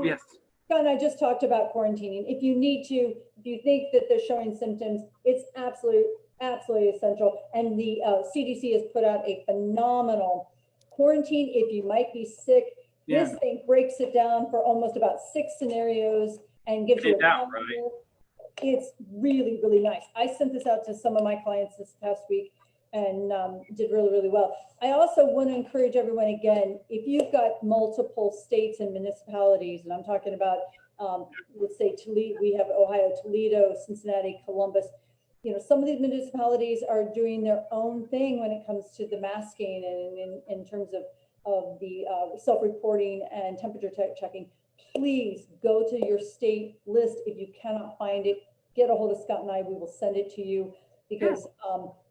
S4: Yes.
S1: Scott and I just talked about quarantining. If you think that they're showing symptoms, it's absolutely essential. And the CDC has put out a phenomenal quarantine if you might be sick.
S4: Yeah.
S1: This thing breaks it down for almost about 6 scenarios and gives you a calendar.
S4: Right.
S1: It's really, really nice. I sent this out to some of my clients this past week and did really, really well. I also want to encourage everyone again, if you've got multiple states and municipalities, and I'm talking about, let's say Toledo, we have Ohio, Toledo, Cincinnati, Columbus, some of these municipalities are doing their own thing when it comes to the masking and in terms of the self-reporting and temperature checking. Please go to your state list. If you cannot find it, get a hold of Scott and I, we will send it to you, because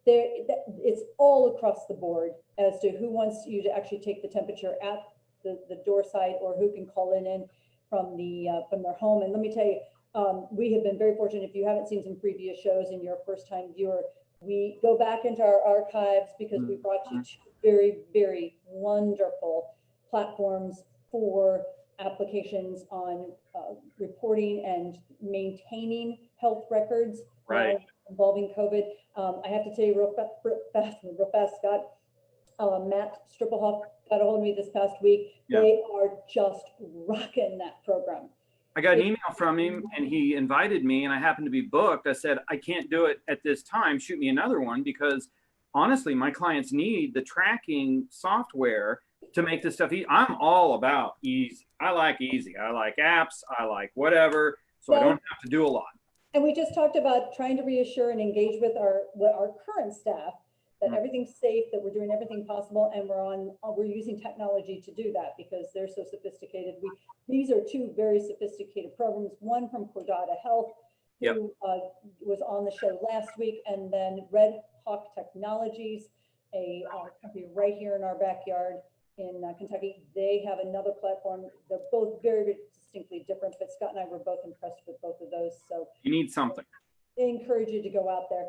S1: it's all across the board as to who wants you to actually take the temperature at the door side, or who can call in from their home. And let me tell you, we have been very fortunate. If you haven't seen some previous shows and you're a first-time viewer, we go back into our archives because we brought you two very, very wonderful platforms for applications on reporting and maintaining health records involving COVID. I have to tell you real fast, Scott, Matt Strippelhoff got a hold of me this past week.
S4: Yeah.
S1: They are just rocking that program.
S4: I got an email from him and he invited me, and I happened to be booked. I said, I can't do it at this time. Shoot me another one, because honestly, my clients need the tracking software to make this stuff easy. I'm all about easy. I like easy. I like apps. I like whatever. So I don't have to do a lot.
S1: And we just talked about trying to reassure and engage with our current staff that everything's safe, that we're doing everything possible, and we're using technology to do that because they're so sophisticated. These are two very sophisticated programs, one from Cordata Health, who was on the show last week, and then Red Hawk Technologies, a company right here in our backyard in Kentucky. They have another platform. They're both very, very distinctly different, but Scott and I were both impressed with both of those. So
S4: you need something.
S1: I encourage you to go out there.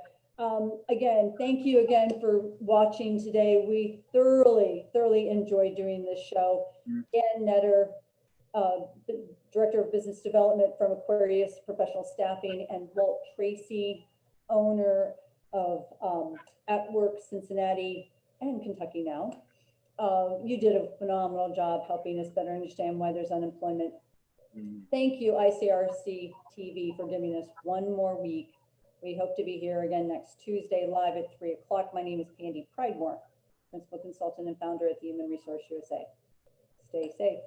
S1: Again, thank you again for watching today. We thoroughly enjoyed doing this show. Dan Netter, Director of Business Development from Aquarius Professional Staffing, and Walt Tracy, owner of At Work Cincinnati and Kentucky Now. You did a phenomenal job helping us better understand why there's unemployment. Thank you, ICRC-TV, for giving us one more week. We hope to be here again next Tuesday live at 3 o'clock. My name is Candy Pridemore, Principal Consultant and Founder at the Human Resource USA. Stay safe.